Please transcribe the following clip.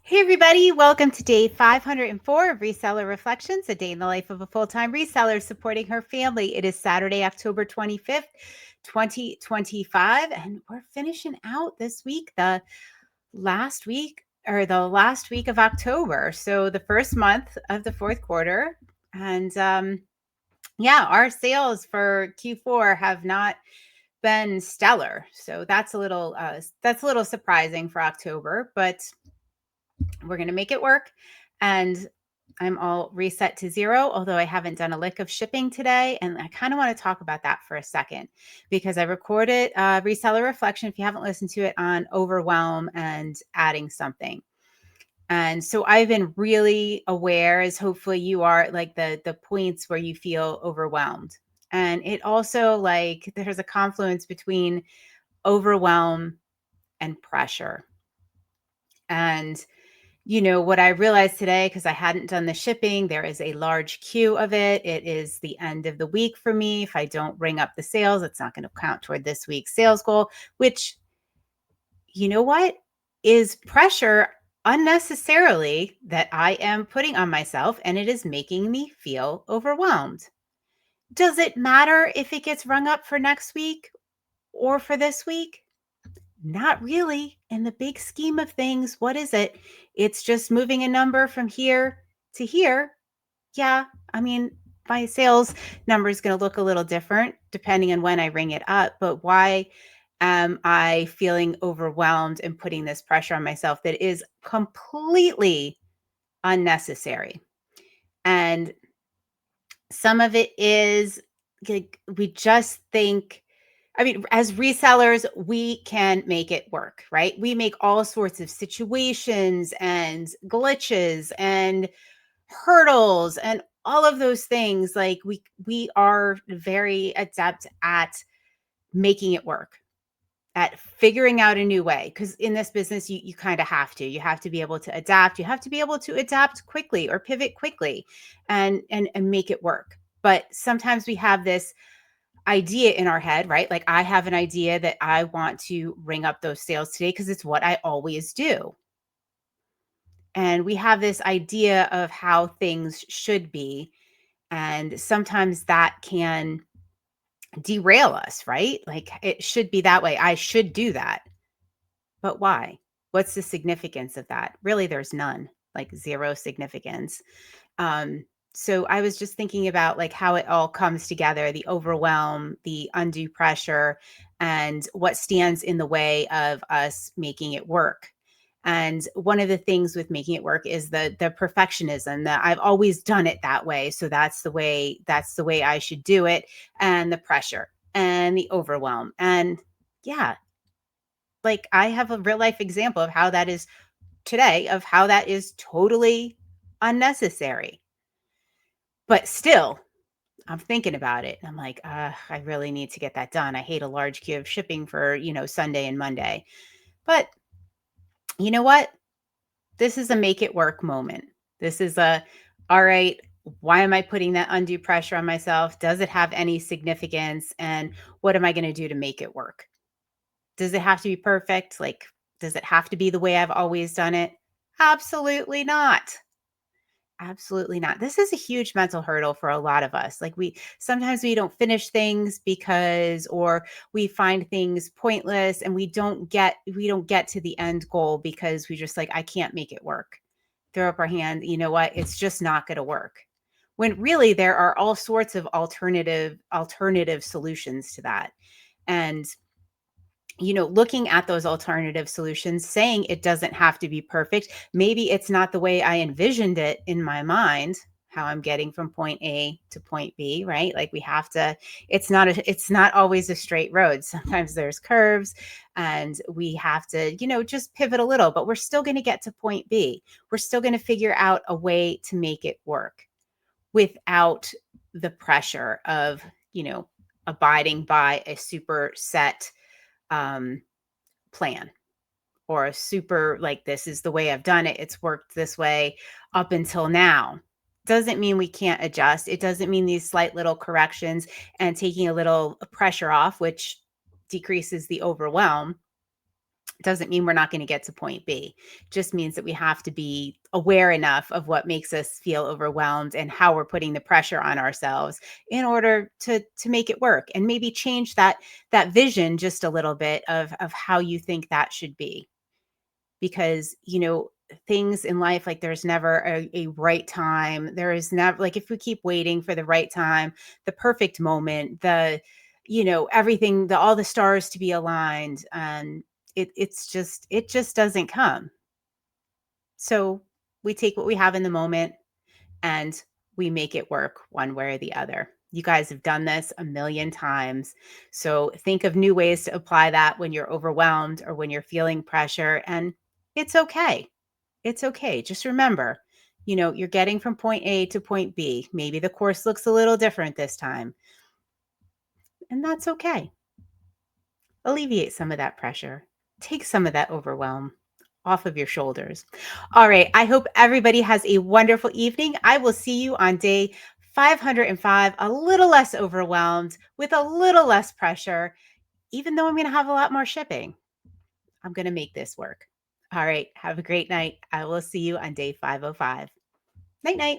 Hey, everybody, welcome to day 504 of Reseller Reflections, a day in the life of a full time reseller supporting her family. It is Saturday, October 25th, 2025, and we're finishing out this week, the last week of October. So, the first month of the fourth quarter. And yeah, our sales for Q4 have not been stellar. So, that's a little surprising for October, but we're going to make it work. And I'm all reset to zero, although I haven't done a lick of shipping today. And I kind of want to talk about that for a second because I recorded Reseller Reflection, if you haven't listened to it, on overwhelm and adding something. And so I've been really aware, as hopefully you are, like the points where you feel overwhelmed. And it also, like, there's a confluence between overwhelm and pressure. And what I realized today, because I hadn't done the shipping, there is a large queue of it. It is the end of the week for me. If I don't ring up the sales, it's not going to count toward this week's sales goal, which, you know what, is pressure unnecessarily that I am putting on myself, and it is making me feel overwhelmed. Does it matter if it gets rung up for next week or for this week? Not really. In the big scheme of things, what is it? It's just moving a number from here to here. Yeah, I mean, my sales number is going to look a little different depending on when I ring it up, but why am I feeling overwhelmed and putting this pressure on myself that is completely unnecessary? And some of it is like we just think, I mean, as resellers, we can make it work, right? We make all sorts of situations and glitches and hurdles and all of those things. Like we are very adept at making it work, at figuring out a new way. Because in this business, you kind of have to. You have to be able to adapt. You have to be able to adapt quickly or pivot quickly and make it work. But sometimes we have this idea in our head, right? Like I have an idea that I want to ring up those sales today because it's what I always do. And we have this idea of how things should be. And sometimes that can derail us, right? Like it should be that way. I should do that. But why? What's the significance of that? Really, there's none, like zero significance. So I was just thinking about like how it all comes together, the overwhelm, the undue pressure, and what stands in the way of us making it work. And one of the things with making it work is the perfectionism that I've always done it that way. So that's the way I should do it. And the pressure and the overwhelm. And yeah, like I have a real life example of how that is today, of how that is totally unnecessary. But still, I'm thinking about it. I'm like, I really need to get that done. I hate a large queue of shipping for, Sunday and Monday. But you know what? This is a make it work moment. This is all right, why am I putting that undue pressure on myself? Does it have any significance? And what am I going to do to make it work? Does it have to be perfect? Like, does it have to be the way I've always done it? Absolutely not. Absolutely not. This is a huge mental hurdle for a lot of us. Like sometimes we don't finish things because or we find things pointless and we don't get to the end goal because we just like I can't make it work. Throw up our hand, you know what? It's just not going to work. When really there are all sorts of alternative solutions to that. And looking at those alternative solutions, saying it doesn't have to be perfect. Maybe it's not the way I envisioned it in my mind, how I'm getting from point A to point B, right? Like we have to, it's not always a straight road. Sometimes there's curves and we have to, just pivot a little, but we're still going to get to point B. We're still going to figure out a way to make it work without the pressure of, abiding by a super set um, plan or a super like this is the way I've done it. It's worked this way up until now. Doesn't mean we can't adjust. It doesn't mean these slight little corrections and taking a little pressure off, which decreases the overwhelm, Doesn't mean we're not going to get to point B. Just means that we have to be aware enough of what makes us feel overwhelmed and how we're putting the pressure on ourselves in order to make it work, and maybe change that vision just a little bit of how you think that should be. Because, things in life, like, there's never a right time. There is never, like, if we keep waiting for the right time, the perfect moment, everything, all the stars to be aligned, and it just doesn't come. So we take what we have in the moment and we make it work one way or the other. You guys have done this a million times. So think of new ways to apply that when you're overwhelmed or when you're feeling pressure. And it's okay. It's okay. Just remember, you're getting from point A to point B. Maybe the course looks a little different this time, and that's okay. Alleviate some of that pressure. Take some of that overwhelm off of your shoulders. All right. I hope everybody has a wonderful evening. I will see you on day 505, a little less overwhelmed, with a little less pressure, even though I'm going to have a lot more shipping. I'm going to make this work. All right. Have a great night. I will see you on day 505. Night, night.